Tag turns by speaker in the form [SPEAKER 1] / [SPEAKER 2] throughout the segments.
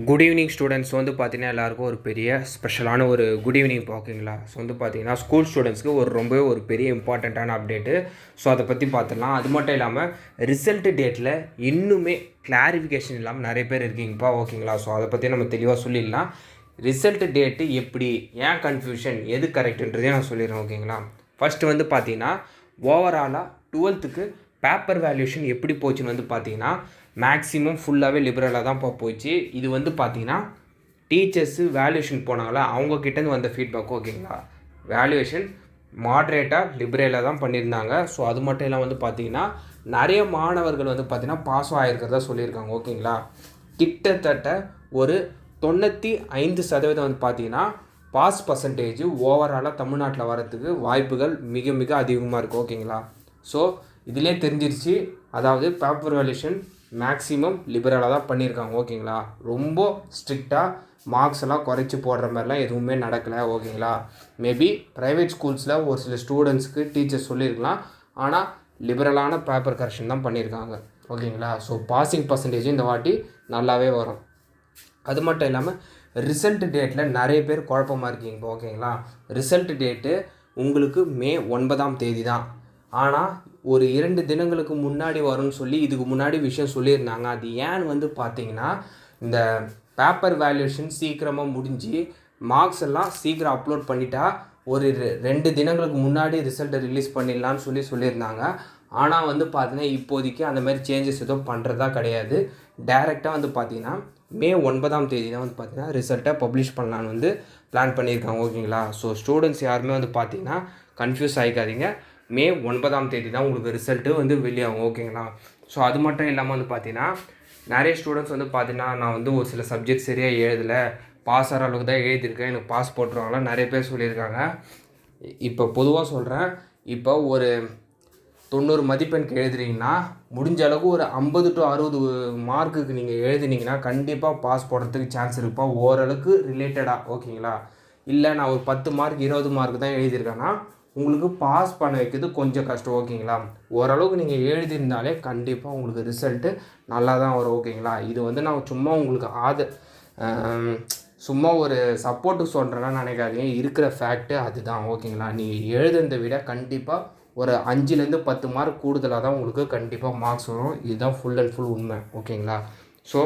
[SPEAKER 1] Good evening students வந்து பார்த்தீங்கன்னா எல்லாருக்கும் ஒரு பெரிய ஸ்பெஷலான ஒரு குட் ஈவினிங் ஓகேங்களா. ஸோ வந்து பார்த்தீங்கன்னா ஸ்கூல் ஸ்டூடெண்ட்ஸ்க்கு ரொம்பவே ஒரு பெரிய இம்பார்ட்டண்ட்டான அப்டேட்டு. ஸோ அதை பற்றி பார்த்துடலாம். அது மட்டும் இல்லாமல் ரிசல்ட் டேட்டில் இன்னுமே கிளாரிஃபிகேஷன் இல்லாமல் நிறைய பேர் இருக்கீங்கப்பா ஓகேங்களா. ஸோ அதை பற்றி நம்ம தெளிவாக சொல்லிடலாம். ரிசல்ட் டேட்டு எப்படி, ஏன் கன்ஃபியூஷன், எது கரெக்டுன்றதையும் நான் சொல்லிடுறேன் ஓகேங்களா. ஃபஸ்ட்டு வந்து பார்த்தீங்கன்னா ஓவராலாக 12th பேப்பர் வேல்யூஷன் எப்படி போச்சுன்னு வந்து பார்த்தீங்கன்னா மேக்ஸிமம் ஃபுல்லாகவே லிபரலாக தான் போச்சு. இது வந்து பார்த்தீங்கன்னா டீச்சர்ஸு வேல்யூஷன் போனாங்களா அவங்கக்கிட்டேருந்து வந்த ஃபீட்பேக் ஓகேங்களா. வேல்யூவேஷன் மாட்ரேட்டாக லிபரலாக தான் பண்ணியிருந்தாங்க. ஸோ அது மட்டும் இல்லாமல் வந்து பார்த்தீங்கன்னா நிறைய மாணவர்கள் வந்து பார்த்தீங்கன்னா பாஸும் ஆகிருக்கிறதா சொல்லியிருக்காங்க ஓகேங்களா. கிட்டத்தட்ட ஒரு 95% வந்து பார்த்தீங்கன்னா பாஸ் பர்சன்டேஜ் ஓவராலாக தமிழ்நாட்டில் வரத்துக்கு வாய்ப்புகள் மிக மிக அதிகமாக இருக்குது ஓகேங்களா. ஸோ இதிலே தெரிஞ்சிருச்சு, அதாவது பேப்பர் வேல்யூஷன் மேக்ஸிமம் லிபரலாக தான் பண்ணியிருக்காங்க ஓகேங்களா. ரொம்ப ஸ்ட்ரிக்டாக மார்க்ஸ் எல்லாம் குறைச்சி போடுற மாதிரிலாம் எதுவுமே நடக்கலை ஓகேங்களா. மேபி ப்ரைவேட் ஸ்கூல்ஸில் ஒரு சில ஸ்டூடெண்ட்ஸ்க்கு டீச்சர்ஸ் சொல்லியிருக்கலாம், ஆனால் லிபரலான பேப்பர் கரெக்ஷன் தான் பண்ணியிருக்காங்க ஓகேங்களா. ஸோ பாசிங் பர்சன்டேஜும் இந்த வாட்டி நல்லாவே வரும். அது மட்டும் இல்லாமல் ரிசல்ட் டேட்டில் நிறைய பேர் குழப்பமாக இருக்கீங்க ஓகேங்களா. ரிசல்ட் டேட்டு உங்களுக்கு மே 9 தான். ஆனால் ஒரு 2 தினங்களுக்கு முன்னாடி வரும்னு சொல்லி இதுக்கு முன்னாடி விஷயம் சொல்லியிருந்தாங்க. அது ஏன்னு வந்து பார்த்தீங்கன்னா இந்த பேப்பர் வேல்யூஷன் சீக்கிரமாக முடிஞ்சு மார்க்ஸ் எல்லாம் சீக்கிரம் அப்லோட் பண்ணிட்டா ஒரு 2 தினங்களுக்கு முன்னாடி ரிசல்ட்டை ரிலீஸ் பண்ணிடலான்னு சொல்லியிருந்தாங்க. ஆனால் வந்து பார்த்தீங்கன்னா இப்போதைக்கு அந்த மாதிரி சேஞ்சஸ் எதுவும் பண்ணுறதா கிடையாது. டைரெக்டாக வந்து பார்த்தீங்கன்னா மே 9 தான் வந்து பார்த்தீங்கன்னா ரிசல்ட்டை பப்ளிஷ் பண்ணலான்னு வந்து பிளான் பண்ணியிருக்காங்க ஓகேங்களா. ஸோ ஸ்டூடெண்ட்ஸ் யாருமே வந்து பார்த்தீங்கன்னா கன்ஃபியூஸ் ஆகிக்காதீங்க. மே 9 தான் உங்களுக்கு ரிசல்ட்டு வந்து வெளியாகும் ஓகேங்களா. ஸோ அது மட்டும் இல்லாமல் வந்து பார்த்தீங்கன்னா நிறைய ஸ்டூடெண்ட்ஸ் வந்து பார்த்தீங்கன்னா நான் வந்து ஒரு சில சப்ஜெக்ட் சரியாக எழுதலை, பாஸ் ஆகிற அளவுக்கு தான் எழுதியிருக்கேன், எனக்கு பாஸ் போட்டுருவாங்களா நிறைய பேர் சொல்லியிருக்காங்க. இப்போ பொதுவாக சொல்கிறேன், இப்போ ஒரு 90 மதிப்பெண்க்கு எழுதுறீங்கன்னா முடிஞ்ச அளவுக்கு ஒரு 50 to 60 மார்க்குக்கு நீங்கள் எழுதினீங்கன்னா கண்டிப்பாக பாஸ் போடுறதுக்கு சான்ஸ் இருக்குப்பா, ஓரளவுக்கு ரிலேட்டடாக ஓகேங்களா. இல்லை நான் ஒரு 10 மார்க் 20 மார்க் தான் எழுதியிருக்கேன்னா உங்களுக்கு பாஸ் பண்ண வைக்கிறது கொஞ்சம் கஷ்டம் ஓகேங்களா. ஓரளவுக்கு நீங்கள் எழுதியிருந்தாலே கண்டிப்பாக உங்களுக்கு ரிசல்ட்டு நல்லா தான் வரும் ஓகேங்களா. இது வந்து நான் சும்மா உங்களுக்கு சும்மா ஒரு சப்போர்ட்டுக்கு சொல்கிறேன்னா நினைக்காதீங்க, இருக்கிற ஃபேக்ட்டு அதுதான் ஓகேங்களா. நீங்கள் எழுதுறதை விட கண்டிப்பாக ஒரு 5 to 10 மார்க் கூடுதலாக தான் உங்களுக்கு கண்டிப்பாக மார்க்ஸ் வரும். இதுதான் ஃபுல் அண்ட் ஃபுல் உண்மை ஓகேங்களா. ஸோ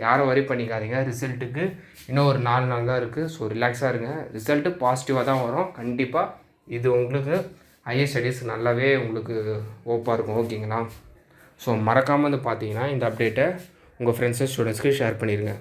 [SPEAKER 1] யாரும் வரி பண்ணிக்காதீங்க, ரிசல்ட்டுக்கு இன்னும் ஒரு 4 நாள் தான் இருக்குது. ஸோ ரிலாக்ஸாக இருங்க, ரிசல்ட்டு பாசிட்டிவாக தான் வரும் கண்டிப்பாக. இது உங்களுக்கு ஹையர் ஸ்டடீஸ் நல்லாவே உங்களுக்கு ஓப்பாக இருக்கும் ஓகேங்களா. ஸோ மறக்காமல் வந்து பார்த்தீங்கன்னா இந்த அப்டேட்டை உங்கள் ஃப்ரெண்ட்ஸு ஸ்டூடெண்ட்ஸ்க்கு ஷேர் பண்ணிடுங்க.